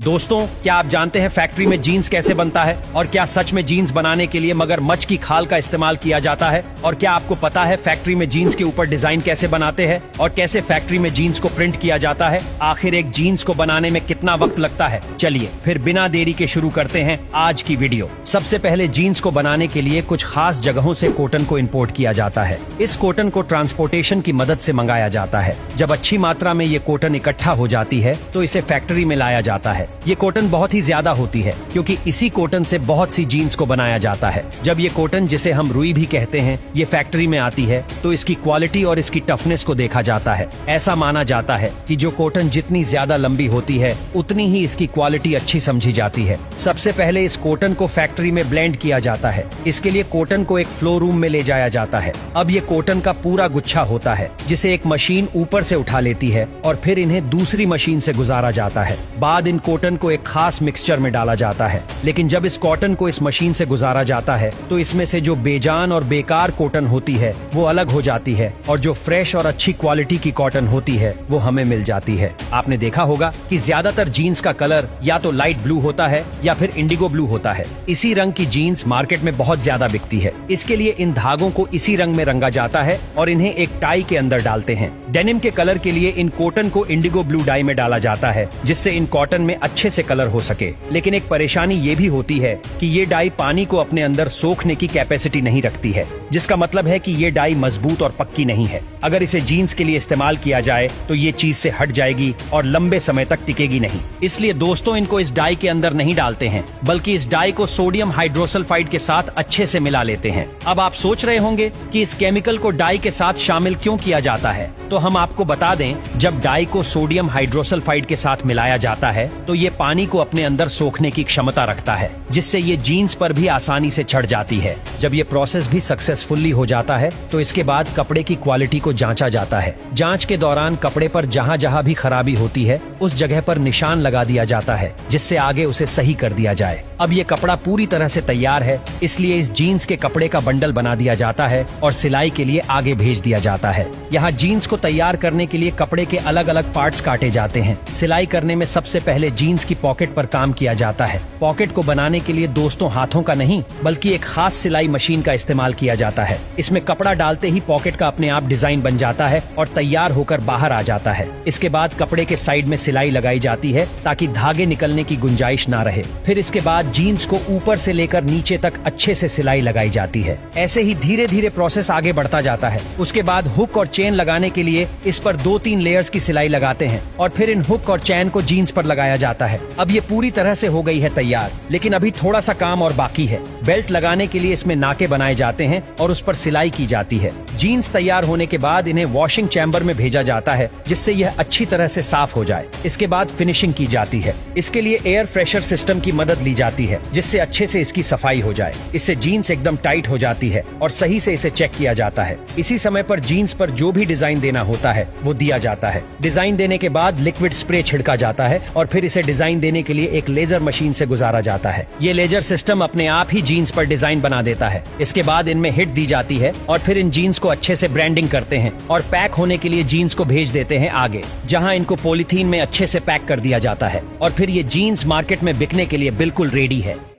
दोस्तों, क्या आप जानते हैं फैक्ट्री में जीन्स कैसे बनता है और क्या सच में जीन्स बनाने के लिए मगरमच्छ की खाल का इस्तेमाल किया जाता है? और क्या आपको पता है फैक्ट्री में जीन्स के ऊपर डिजाइन कैसे बनाते हैं और कैसे फैक्ट्री में जीन्स को प्रिंट किया जाता है? आखिर एक जीन्स को बनाने में कितना वक्त लगता है? चलिए फिर बिना देरी के शुरू करते हैं आज की वीडियो। सबसे पहले जीन्स को बनाने के लिए कुछ खास जगहों से कॉटन को इम्पोर्ट किया जाता है। इस कॉटन को ट्रांसपोर्टेशन की मदद से मंगाया जाता है। जब अच्छी मात्रा में ये कॉटन इकट्ठा हो जाती है तो इसे फैक्ट्री में लाया जाता है। ये कॉटन बहुत ही ज्यादा होती है क्योंकि इसी कॉटन से बहुत सी जीन्स को बनाया जाता है। जब ये कॉटन, जिसे हम रुई भी कहते हैं, ये फैक्ट्री में आती है तो इसकी क्वालिटी और इसकी टफनेस को देखा जाता है। ऐसा माना जाता है कि जो कॉटन जितनी ज्यादा लंबी होती है उतनी ही इसकी क्वालिटी अच्छी समझी जाती है। सबसे पहले इस कॉटन को फैक्ट्री में ब्लेंड किया जाता है। इसके लिए कॉटन को एक फ्लो रूम में ले जाया जाता है। अब ये कॉटन का पूरा गुच्छा होता है जिसे एक मशीन ऊपर से उठा लेती है और फिर इन्हें दूसरी मशीन से गुजारा जाता है। बाद इन कॉटन को एक खास मिक्सचर में डाला जाता है। लेकिन जब इस कॉटन को इस मशीन से गुजारा जाता है तो इसमें से जो बेजान और बेकार कॉटन होती है वो अलग हो जाती है और जो फ्रेश और अच्छी क्वालिटी की कॉटन होती है वो हमें मिल जाती है। आपने देखा होगा कि ज्यादातर जीन्स का कलर या तो लाइट ब्लू होता है या फिर इंडिगो ब्लू होता है। इसी रंग की जीन्स मार्केट में बहुत ज्यादा बिकती है। इसके लिए इन धागों को इसी रंग में रंगा जाता है और इन्हें एक टाई के अंदर डालते हैं। डेनिम के कलर के लिए इन कॉटन को इंडिगो ब्लू डाई में डाला जाता है जिससे इन कॉटन में अच्छे से कलर हो सके। लेकिन एक परेशानी ये भी होती है कि ये डाई पानी को अपने अंदर सोखने की कैपेसिटी नहीं रखती है, जिसका मतलब है कि ये डाई मजबूत और पक्की नहीं है। अगर इसे जीन्स के लिए इस्तेमाल किया जाए तो ये चीज से हट जाएगी और लंबे समय तक टिकेगी नहीं। इसलिए दोस्तों, इनको इस डाई के अंदर नहीं डालते हैं बल्कि इस डाई को सोडियम हाइड्रोसल्फाइड के साथ अच्छे से मिला लेते हैं। अब आप सोच रहे होंगे कि इस केमिकल को डाई के साथ शामिल क्यों किया जाता है, तो हम आपको बता दें, जब डाई को सोडियम हाइड्रोसल्फाइड के साथ मिलाया जाता है तो ये पानी को अपने अंदर सोखने की क्षमता रखता है, जिससे ये जीन्स पर भी आसानी से चढ़ जाती है। जब ये प्रोसेस भी सक्सेसफुली हो जाता है तो इसके बाद कपड़े की क्वालिटी को जांचा जाता है। जांच के दौरान कपड़े पर जहां जहां भी खराबी होती है उस जगह पर निशान लगा दिया जाता है जिससे आगे उसे सही कर दिया जाए। अब ये कपड़ा पूरी तरह से तैयार है, इसलिए इस जीन्स के कपड़े का बंडल बना दिया जाता है और सिलाई के लिए आगे भेज दिया जाता है। यहाँ जीन्स को तैयार करने के लिए कपड़े के अलग अलग पार्ट्स काटे जाते हैं। सिलाई करने में सबसे पहले जीन्स की पॉकेट पर काम किया जाता है। पॉकेट को बनाने के लिए दोस्तों हाथों का नहीं बल्कि एक खास सिलाई मशीन का इस्तेमाल किया जाता है। इसमें कपड़ा डालते ही पॉकेट का अपने आप डिजाइन बन जाता है और तैयार होकर बाहर आ जाता है। इसके बाद कपड़े के साइड में सिलाई लगाई जाती है ताकि धागे निकलने की गुंजाइश ना रहे। फिर इसके बाद जीन्स को ऊपर से लेकर नीचे तक अच्छे से सिलाई लगाई जाती है। ऐसे ही धीरे धीरे प्रोसेस आगे बढ़ता जाता है। उसके बाद हुक और चेन लगाने के लिए इस पर 2-3 लेयर्स की सिलाई लगाते हैं और फिर इन हुक और चैन को जीन्स पर लगाया जाता है। अब ये पूरी तरह से हो गई है तैयार, लेकिन अभी थोड़ा सा काम और बाकी है। बेल्ट लगाने के लिए इसमें नाके बनाए जाते हैं और उस पर सिलाई की जाती है। जीन्स तैयार होने के बाद इन्हें वॉशिंग चैम्बर में भेजा जाता है जिससे यह अच्छी तरह से साफ हो जाए। इसके बाद फिनिशिंग की जाती है। इसके लिए एयर फ्रेशर सिस्टम की मदद ली जाती है जिससे अच्छे से इसकी सफाई हो जाए। इससे जीन्स एकदम टाइट हो जाती है और सही से इसे चेक किया जाता है। इसी समय पर जीन्स पर जो भी डिजाइन देना होता है वो दिया जाता है। डिजाइन देने के बाद लिक्विड स्प्रे छिड़का जाता है और फिर इसे डिजाइन देने के लिए एक लेजर मशीन से गुजारा जाता है। ये लेजर सिस्टम अपने आप ही जीन्स पर डिजाइन बना देता है। इसके बाद इनमें हिट दी जाती है और फिर इन जीन्स को अच्छे से ब्रांडिंग करते हैं और पैक होने के लिए जीन्स को भेज देते हैं आगे, जहां इनको पॉलीथीन में अच्छे से पैक कर दिया जाता है और फिर ये जीन्स मार्केट में बिकने के लिए बिल्कुल रेडी है।